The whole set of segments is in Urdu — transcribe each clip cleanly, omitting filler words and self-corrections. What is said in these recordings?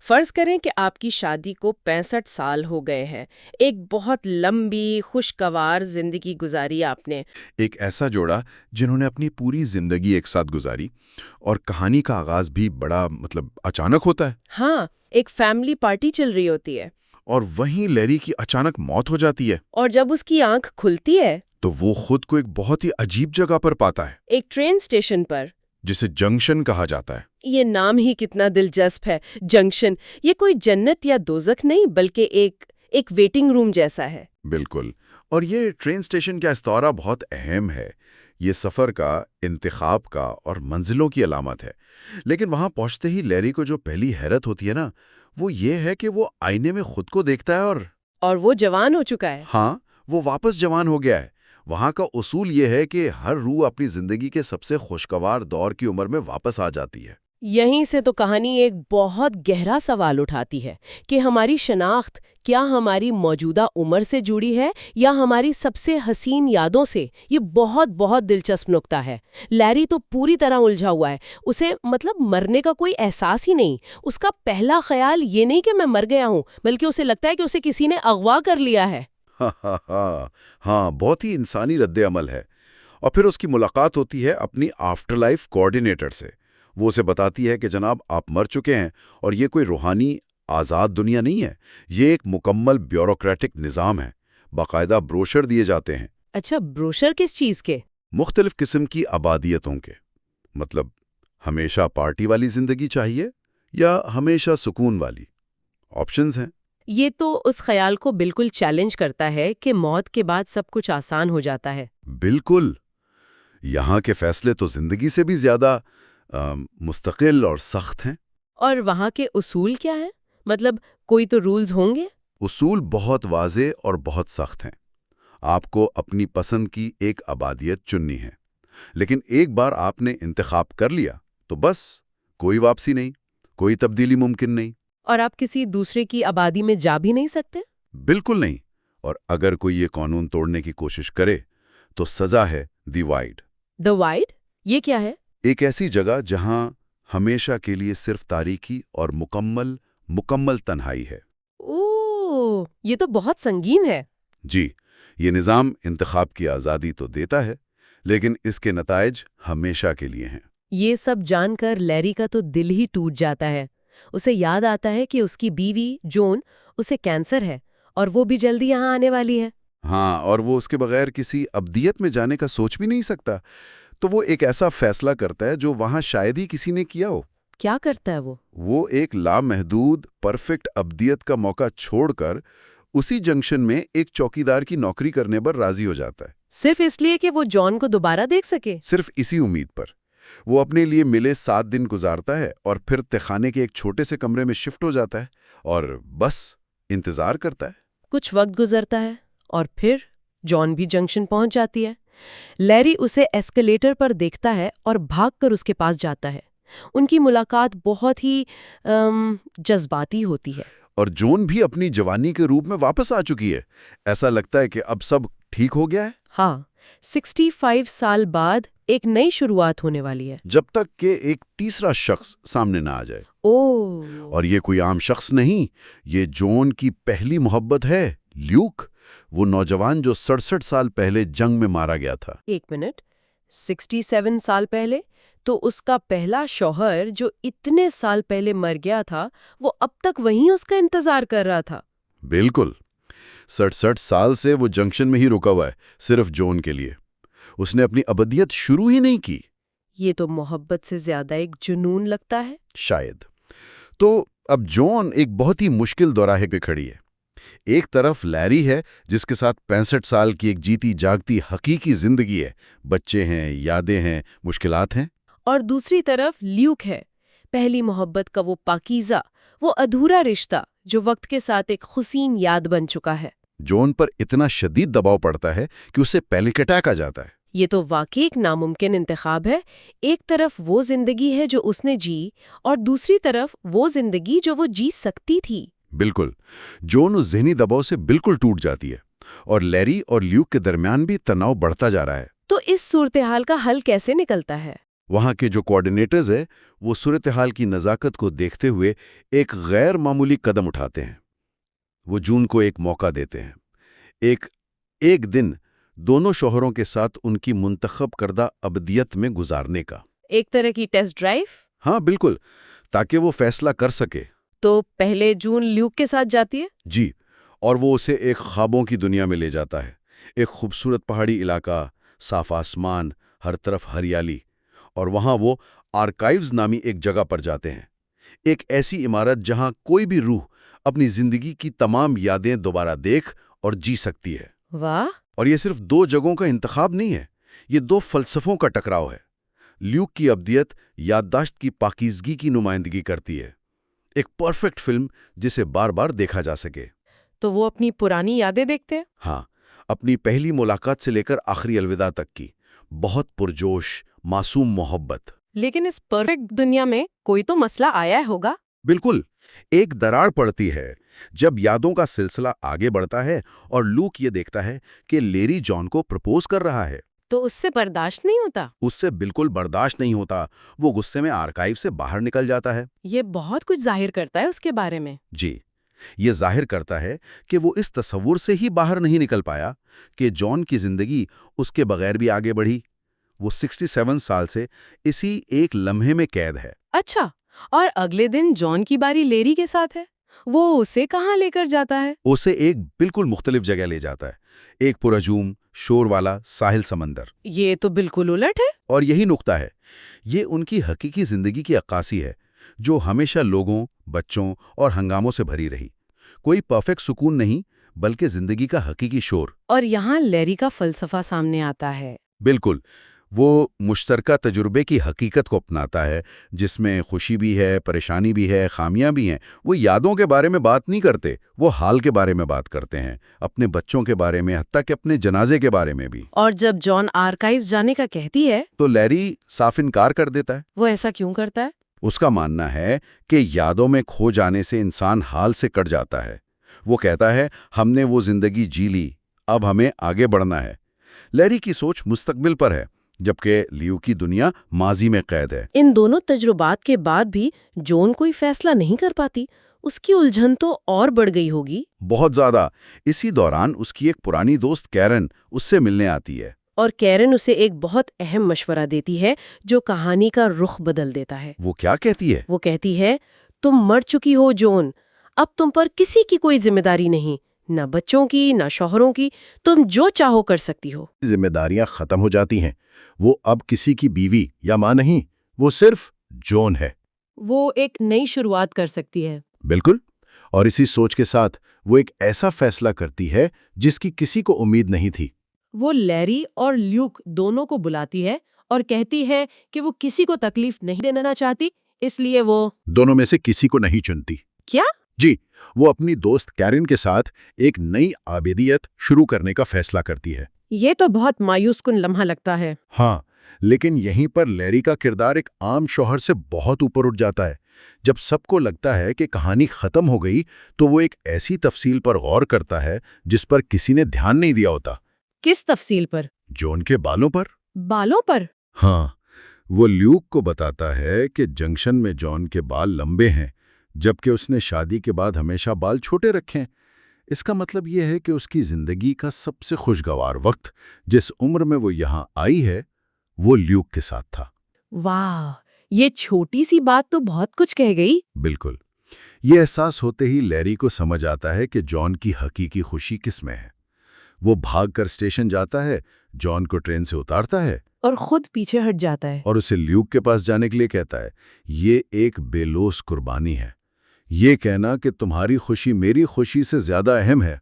فرض کریں کہ آپ کی شادی کو 65 سال ہو گئے ہیں، ایک بہت لمبی خوشگوار زندگی گزاری آپ نے۔ ایک ایسا جوڑا جنہوں نے اپنی پوری زندگی ایک ساتھ گزاری، اور کہانی کا آغاز بھی بڑا اچانک ہوتا ہے۔ ہاں، ایک فیملی پارٹی چل رہی ہوتی ہے، اور وہیں لیری کی اچانک موت ہو جاتی ہے، اور جب اس کی آنکھ کھلتی ہے تو وہ خود کو ایک بہت ہی عجیب جگہ پر پاتا ہے، ایک ٹرین اسٹیشن پر۔ جسے جنکشن کہا جاتا ہے۔ یہ نام ہی کتنا دلچسپ ہے، جنکشن۔ یہ کوئی جنت یا دوزخ نہیں، بلکہ ایک ویٹنگ روم جیسا ہے۔ بالکل، اور یہ ٹرین اسٹیشن کا استعارہ بہت اہم ہے۔ یہ سفر کا، انتخاب کا اور منزلوں کی علامت ہے۔ لیکن وہاں پہنچتے ہی لیری کو جو پہلی حیرت ہوتی ہے نا، وہ یہ ہے کہ وہ آئینے میں خود کو دیکھتا ہے اور وہ جوان ہو چکا ہے۔ ہاں، وہ واپس جوان ہو گیا ہے۔ وہاں کا اصول یہ ہے کہ ہر روح اپنی زندگی کے سب سے خوشگوار دور کی عمر میں واپس آ جاتی ہے۔ یہیں سے تو کہانی ایک بہت گہرا سوال اٹھاتی ہے کہ ہماری شناخت کیا ہماری موجودہ عمر سے جڑی ہے یا ہماری سب سے حسین یادوں سے؟ یہ بہت بہت دلچسپ نکتہ ہے۔ لیری تو پوری طرح الجھا ہوا ہے۔ اسے مرنے کا کوئی احساس ہی نہیں۔ اس کا پہلا خیال یہ نہیں کہ میں مر گیا ہوں، بلکہ اسے لگتا ہے کہ اسے کسی نے اغوا کر لیا ہے۔ ہاں، بہت ہی انسانی رد عمل ہے۔ اور پھر اس کی ملاقات ہوتی ہے اپنی آفٹر لائف کوآرڈینیٹر سے۔ وہ اسے بتاتی ہے کہ جناب، آپ مر چکے ہیں، اور یہ کوئی روحانی آزاد دنیا نہیں ہے، یہ ایک مکمل بیوروکریٹک نظام ہے۔ باقاعدہ بروشر دیے جاتے ہیں۔ اچھا، بروشر کس چیز کے؟ مختلف قسم کی آبادیتوں کے۔ ہمیشہ پارٹی والی زندگی چاہیے یا ہمیشہ سکون والی؟ آپشنز ہیں۔ یہ تو اس خیال کو بالکل چیلنج کرتا ہے کہ موت کے بعد سب کچھ آسان ہو جاتا ہے۔ بالکل، یہاں کے فیصلے تو زندگی سے بھی زیادہ مستقل اور سخت ہیں۔ اور وہاں کے اصول کیا ہیں؟ کوئی تو رولز ہوں گے؟ اصول بہت واضح اور بہت سخت ہیں۔ آپ کو اپنی پسند کی ایک آبادیت چننی ہے، لیکن ایک بار آپ نے انتخاب کر لیا تو بس کوئی واپسی نہیں، کوئی تبدیلی ممکن نہیں۔ اور آپ کسی دوسرے کی آبادی میں جا بھی نہیں سکتے؟ بالکل نہیں۔ اور اگر کوئی یہ قانون توڑنے کی کوشش کرے تو سزا ہے دی وائڈ۔ دی وائڈ؟ یہ کیا ہے؟ ایک ایسی جگہ جہاں ہمیشہ کے لیے صرف تاریکی اور مکمل تنہائی ہے۔ اوہ، یہ تو بہت سنگین ہے۔ جی، یہ نظام انتخاب کی آزادی تو دیتا ہے، لیکن اس کے نتائج ہمیشہ کے لیے ہیں۔ یہ سب جان کر لیری کا تو دل ہی ٹوٹ جاتا ہے۔ اسے یاد آتا ہے کہ اس کی بیوی جون، اسے کینسر ہے، اور وہ بھی جلدی یہاں آنے والی ہے۔ ہاں، اور وہ اس کے بغیر کسی ابدیت میں جانے کا سوچ بھی نہیں سکتا۔ تو وہ ایک ایسا فیصلہ کرتا ہے جو وہاں شاید ہی کسی نے کیا ہو۔ کیا کرتا ہے وہ؟ وہ ایک لامحدود پرفیکٹ ابدیت کا موقع چھوڑ کر اسی جنکشن میں ایک چوکیدار کی نوکری کرنے پر راضی ہو جاتا ہے۔ صرف اس لیے کہ وہ جان کو دوبارہ دیکھ سکے؟ صرف اسی امید پر۔ وہ اپنے لیے ملے 7 دن گزارتا ہے، اور پھر تہخانے کے ایک چھوٹے سے کمرے میں شفٹ ہو جاتا ہے، اور بس انتظار کرتا ہے۔ کچھ وقت گزرتا ہے، اور پھر جان بھی جنکشن پہنچ جاتی ہے۔ لیری اسے ایسکیلیٹر پر دیکھتا ہے اور بھاگ کر اس کے پاس جاتا ہے۔ ان کی ملاقات بہت ہی جذباتی ہوتی ہے۔ اور جون بھی اپنی جوانی کے روپ میں واپس آ چکی ہے۔ ایسا لگتا ہے کہ اب سب ٹھیک ہو گیا ہے۔ ہاں، 65 سال بعد ایک نئی شروعات ہونے والی ہے، جب تک کہ ایک تیسرا شخص سامنے نہ آ جائے۔ اور یہ کوئی عام شخص نہیں، یہ جون کی پہلی محبت ہے، لیوک، وہ نوجوان جو 67 سال پہلے جنگ میں مارا گیا تھا۔ ایک منٹ، 67 سال پہلے؟ تو اس کا پہلا شوہر جو اتنے سال پہلے مر گیا تھا، وہ اب تک وہیں اس کا انتظار کر رہا تھا۔ بالکل، 67 سال سے وہ جنکشن میں ہی رکا ہوا ہے، صرف جون کے لیے۔ اس نے اپنی ابدیت شروع ہی نہیں کی۔ یہ تو محبت سے زیادہ ایک جنون لگتا ہے۔ شاید۔ تو اب جون ایک بہت ہی مشکل دوراہے پہ کھڑی ہے۔ ایک طرف لیری ہے، جس کے ساتھ 65 سال کی ایک جیتی جاگتی حقیقی زندگی ہے، بچے ہیں، یادیں ہیں، مشکلات ہیں۔ اور دوسری طرف لیوک ہے، پہلی محبت کا وہ پاکیزہ، وہ ادھورا رشتہ جو وقت کے ساتھ ایک حسین یاد بن چکا ہے۔ جون پر اتنا شدید دباؤ پڑتا ہے کہ اسے پینک اٹیک آ جاتا ہے۔ یہ تو واقعی ایک ناممکن انتخاب ہے۔ ایک طرف وہ زندگی ہے جو اس نے جی، اور دوسری طرف وہ زندگی جو وہ جی سکتی تھی۔ بالکل، جون اس ذہنی دباؤ سے بالکل ٹوٹ جاتی ہے، اور لیری اور لیوک کے درمیان بھی تناؤ بڑھتا جا رہا ہے۔ تو اس صورتحال کا حل کیسے نکلتا ہے؟ وہاں کے جو کوارڈینیٹرز ہیں وہ صورتحال کی نزاکت کو دیکھتے ہوئے ایک غیر معمولی قدم اٹھاتے ہیں۔ وہ جون کو ایک موقع دیتے ہیں، ایک دن دونوں شوہروں کے ساتھ ان کی منتخب کردہ ابدیت میں گزارنے کا۔ ایک طرح کی ٹیسٹ ڈرائیو؟ ہاں بالکل، تاکہ وہ فیصلہ کر سکے۔ تو پہلے جون لیوک کے ساتھ جاتی ہے؟ جی، اور وہ اسے ایک خوابوں کی دنیا میں لے جاتا ہے، ایک خوبصورت پہاڑی علاقہ، صاف آسمان، ہر طرف ہریالی، اور وہاں وہ آرکائیوز نامی ایک جگہ پر جاتے ہیں، ایک ایسی عمارت جہاں کوئی بھی روح اپنی زندگی کی تمام یادیں دوبارہ دیکھ اور جی سکتی ہے۔ واہ! اور یہ صرف دو جگہوں کا انتخاب نہیں ہے، یہ دو فلسفوں کا ٹکراؤ ہے۔ لیوک کی ابدیت یادداشت کی پاکیزگی کی نمائندگی کرتی ہے، ایک پرفیکٹ فلم جسے بار بار دیکھا جا سکے۔ تو وہ اپنی پرانی یادیں دیکھتے ہیں؟ ہاں، اپنی پہلی ملاقات سے لے کر آخری الوداع تک کی بہت پرجوش معصوم محبت۔ لیکن اس پرفیکٹ دنیا میں کوئی تو مسئلہ آیا ہوگا؟ بالکل، ایک دراڑ پڑتی ہے جب یادوں کا سلسلہ آگے بڑھتا ہے اور لوک یہ دیکھتا ہے کہ لیری جان کو پرپوز کر رہا ہے۔ تو اس سے برداشت نہیں ہوتا؟ اس سے بالکل برداشت نہیں ہوتا، وہ غصے میں آرکائیو سے باہر نکل جاتا ہے۔ یہ بہت کچھ ظاہر کرتا ہے اس کے بارے میں۔ جی، یہ ظاہر کرتا ہے کہ وہ اس تصور سے ہی باہر نہیں نکل پایا کہ جان کی زندگی اس کے بغیر بھی آگے بڑھی۔ وہ 67 سال سے اسی ایک لمحے میں قید ہے۔ اچھا، اور اگلے دن جان کی باری لیری کے ساتھ ہے، وہ اسے کہاں لے کر جاتا ہے؟ اسے ایک بالکل مختلف جگہ لے جاتا ہے، ایک پرہجوم شور والا ساحل سمندر۔ یہ تو بالکل الٹ ہے۔ اور یہی نقطہ ہے، یہ ان کی حقیقی زندگی کی عکاسی ہے، جو ہمیشہ لوگوں، بچوں اور ہنگاموں سے بھری رہی۔ کوئی پرفیکٹ سکون نہیں، بلکہ زندگی کا حقیقی شور۔ اور یہاں لیری کا فلسفہ سامنے آتا ہے۔ بالکل، وہ مشترکہ تجربے کی حقیقت کو اپناتا ہے، جس میں خوشی بھی ہے، پریشانی بھی ہے، خامیاں بھی ہیں۔ وہ یادوں کے بارے میں بات نہیں کرتے، وہ حال کے بارے میں بات کرتے ہیں، اپنے بچوں کے بارے میں، حتیٰ کہ اپنے جنازے کے بارے میں بھی۔ اور جب جان آرکائیوز جانے کا کہتی ہے تو لیری صاف انکار کر دیتا ہے۔ وہ ایسا کیوں کرتا ہے؟ اس کا ماننا ہے کہ یادوں میں کھو جانے سے انسان حال سے کٹ جاتا ہے۔ وہ کہتا ہے، ہم نے وہ زندگی جی لی، اب ہمیں آگے بڑھنا ہے۔ لیری کی سوچ مستقبل پر ہے، جبکہ لیو کی دنیا ماضی میں قید ہے۔ ان دونوں تجربات کے بعد بھی جون کوئی فیصلہ نہیں کر پاتی، اس کی الجھن تو اور بڑھ گئی ہوگی۔ بہت زیادہ۔ اسی دوران اس کی ایک پرانی دوست کیرن اس سے ملنے آتی ہے۔ اور کیرن اسے ایک بہت اہم مشورہ دیتی ہے جو کہانی کا رخ بدل دیتا ہے۔ وہ کیا کہتی ہے؟ وہ کہتی ہے، تم مر چکی ہو جون، اب تم پر کسی کی کوئی ذمہ داری نہیں، نہ بچوں کی، نہ شوہروں کی، تم جو چاہو کر سکتی ہو۔ ذمہ داریاں ختم ہو جاتی ہیں، وہ اب کسی کی بیوی یا ماں نہیں، وہ صرف جون ہے۔ وہ ایک نئی شروعات کر سکتی ہے۔ بالکل، اور اسی سوچ کے ساتھ وہ ایک ایسا فیصلہ کرتی ہے جس کی کسی کو امید نہیں تھی۔ وہ لیری اور لیوک دونوں کو بلاتی ہے اور کہتی ہے کہ وہ کسی کو تکلیف نہیں دینا چاہتی، اس لیے وہ دونوں میں سے کسی کو نہیں چنتی۔ کیا؟ جی، وہ اپنی دوست کیرن کے ساتھ ایک نئی آبدیت شروع کرنے کا فیصلہ کرتی ہے۔ یہ تو بہت مایوس کن لمحہ لگتا ہے۔ ہاں، لیکن یہیں پر لیری کا کردار ایک عام شوہر سے بہت اوپر اٹھ جاتا ہے۔ جب سب کو لگتا ہے کہ کہانی ختم ہو گئی تو وہ ایک ایسی تفصیل پر غور کرتا ہے جس پر کسی نے دھیان نہیں دیا ہوتا۔ کس تفصیل پر؟ جون کے بالوں پر۔ بالوں پر؟ ہاں، وہ لیوک کو بتاتا ہے کہ جنکشن میں جان کے بال لمبے ہیں، جبکہ اس نے شادی کے بعد ہمیشہ بال چھوٹے رکھے ہیں۔ اس کا مطلب یہ ہے کہ اس کی زندگی کا سب سے خوشگوار وقت، جس عمر میں وہ یہاں آئی ہے، وہ لیوک کے ساتھ تھا۔ واہ، یہ چھوٹی سی بات تو بہت کچھ کہہ گئی۔ بالکل، یہ احساس ہوتے ہی لیری کو سمجھ آتا ہے کہ جان کی حقیقی خوشی کس میں ہے۔ وہ بھاگ کر اسٹیشن جاتا ہے، جان کو ٹرین سے اتارتا ہے اور خود پیچھے ہٹ جاتا ہے۔ اور اسے لیوک کے پاس جانے کے لیے کہتا ہے، یہ ایک بے لوث قربانی ہے، یہ کہنا کہ تمہاری خوشی میری خوشی سے زیادہ اہم ہے۔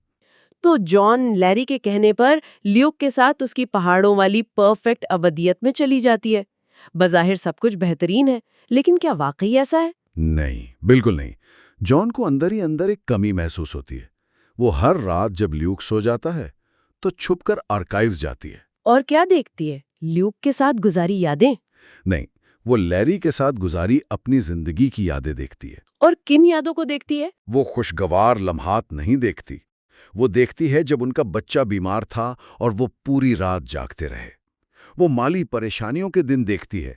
تو جان لیری کے کہنے پر لیوک کے ساتھ اس کی پہاڑوں والی پرفیکٹ ابدیت میں چلی جاتی ہے۔ بظاہر سب کچھ بہترین ہے، لیکن کیا واقعی ایسا ہے؟ نہیں، بالکل نہیں۔ جان کو اندر ہی اندر ایک کمی محسوس ہوتی ہے۔ وہ ہر رات جب لیوک سو جاتا ہے تو چھپ کر آرکائیوز جاتی ہے۔ اور کیا دیکھتی ہے؟ لیوک کے ساتھ گزاری یادیں؟ نہیں، وہ لیری کے ساتھ گزاری اپنی زندگی کی یادیں دیکھتی ہے۔ اور کن یادوں کو دیکھتی ہے؟ وہ خوشگوار لمحات نہیں دیکھتی، وہ دیکھتی ہے جب ان کا بچہ بیمار تھا اور وہ پوری رات جاگتے رہے۔ وہ مالی پریشانیوں کے دن دیکھتی ہے،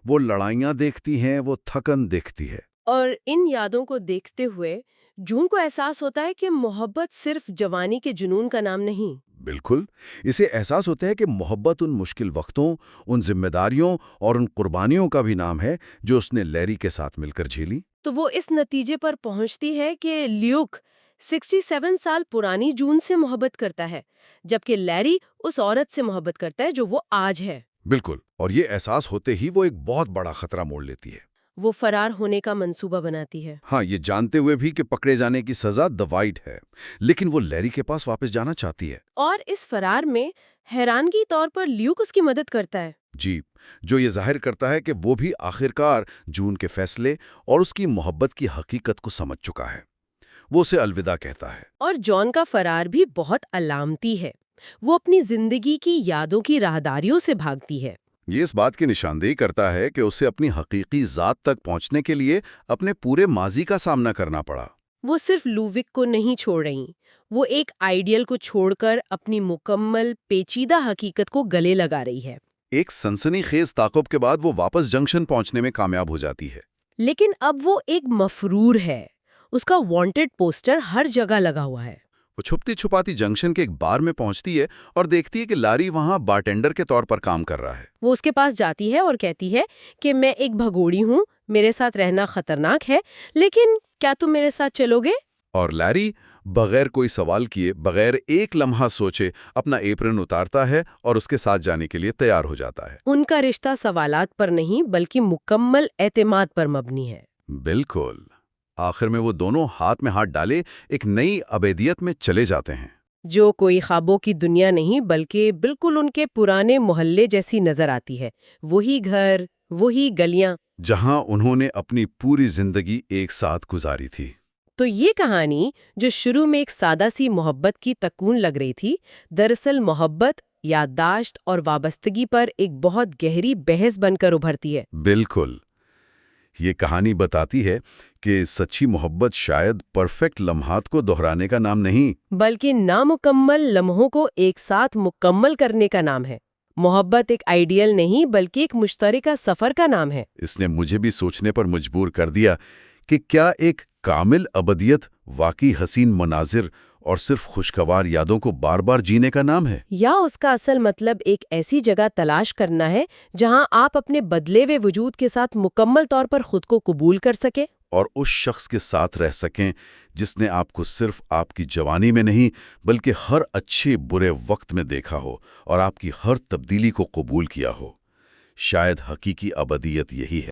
وہ لڑائیاں دیکھتی ہیں، وہ تھکن دیکھتی ہے۔ اور ان یادوں کو دیکھتے ہوئے جون کو احساس ہوتا ہے کہ محبت صرف جوانی کے جنون کا نام نہیں۔ بالکل، اسے احساس ہوتا ہے کہ محبت ان مشکل وقتوں، ان ذمہ داریوں اور ان قربانیوں کا بھی نام ہے جو اس نے لیری کے ساتھ مل کر جھیلی۔ تو وہ اس نتیجے پر پہنچتی ہے کہ لیوک 67 سال پرانی جون سے محبت کرتا ہے، جبکہ لیری اس عورت سے محبت کرتا ہے جو وہ آج ہے۔ بالکل، اور یہ احساس ہوتے ہی وہ ایک بہت بڑا خطرہ موڑ لیتی ہے۔ وہ فرار ہونے کا منصوبہ بناتی ہے۔ ہاں، یہ جانتے ہوئے بھی کہ پکڑے جانے کی سزا دوائٹ ہے، لیکن وہ لیری کے پاس واپس جانا چاہتی ہے۔ اور اس فرار میں حیرانگی طور پر لیوک اس کی مدد کرتا ہے۔ جی، جو یہ ظاہر کرتا ہے کہ وہ بھی آخرکار جون کے فیصلے اور اس کی محبت کی حقیقت کو سمجھ چکا ہے۔ وہ اسے الوداع کہتا ہے۔ اور جان کا فرار بھی بہت علامتی ہے۔ وہ اپنی زندگی کی یادوں کی راہداریوں سے بھاگتی ہے۔ یہ اس بات کی نشاندہی کرتا ہے کہ اسے اپنی حقیقی ذات تک پہنچنے کے لیے اپنے پورے ماضی کا سامنا کرنا پڑا۔ وہ صرف لووک کو نہیں چھوڑ رہی، وہ ایک آئیڈیل کو چھوڑ کر اپنی مکمل پیچیدہ حقیقت کو گلے لگا رہی ہے۔ ایک سنسنی خیز تعاقب کے بعد وہ واپس جنکشن پہنچنے میں کامیاب ہو جاتی ہے۔ لیکن اب وہ ایک مفرور ہے۔ اس کا وانٹڈ پوسٹر ہر جگہ لگا ہوا ہے۔ وہ چھپتی چھپاتی جنکشن کے ایک بار میں پہنچتی ہے اور دیکھتی ہے کہ لاری وہاں بارٹینڈر کے طور پر کام کر رہا ہے۔ وہ اس کے پاس جاتی ہے اور کہتی ہے کہ میں ایک بھگوڑی ہوں، میرے ساتھ رہنا خطرناک ہے، لیکن کیا تم میرے ساتھ چلو گے؟ اور لیری بغیر کوئی سوال کیے، بغیر ایک لمحہ سوچے اپنا ایپرن اتارتا ہے اور اس کے ساتھ جانے کے لیے تیار ہو جاتا ہے۔ ان کا رشتہ سوالات پر نہیں بلکہ مکمل اعتماد پر مبنی ہے۔ بالکل، آخر میں وہ دونوں ہاتھ میں ہاتھ ڈالے ایک نئی ابدیت میں چلے جاتے ہیں، جو کوئی خوابوں کی دنیا نہیں بلکہ بالکل ان کے پرانے محلے جیسی نظر آتی ہے۔ وہی گھر، وہی گلیاں، جہاں انہوں نے اپنی پوری زندگی ایک ساتھ گزاری تھی۔ تو یہ کہانی جو شروع میں ایک سادہ سی محبت کی تکون لگ رہی تھی، دراصل محبت، یادداشت اور وابستگی پر ایک بہت گہری بحث بن کر ابھرتی ہے۔ بالکل، یہ کہانی بتاتی ہے کہ سچی محبت شاید پرفیکٹ لمحات کو دہرانے کا نام نہیں، بلکہ نامکمل لمحوں کو ایک ساتھ مکمل کرنے کا نام ہے۔ محبت ایک آئیڈیل نہیں بلکہ ایک مشترکہ سفر کا نام ہے۔ اس نے مجھے بھی سوچنے پر مجبور کر دیا کہ کیا ایک کامل ابدیت واقعی حسین مناظر اور صرف خوشگوار یادوں کو بار بار جینے کا نام ہے؟ یا اس کا اصل مطلب ایک ایسی جگہ تلاش کرنا ہے جہاں آپ اپنے بدلے ہوئے وجود کے ساتھ مکمل طور پر خود کو قبول کر سکیں اور اس شخص کے ساتھ رہ سکیں جس نے آپ کو صرف آپ کی جوانی میں نہیں بلکہ ہر اچھے برے وقت میں دیکھا ہو اور آپ کی ہر تبدیلی کو قبول کیا ہو۔ شاید حقیقی ابدیت یہی ہے۔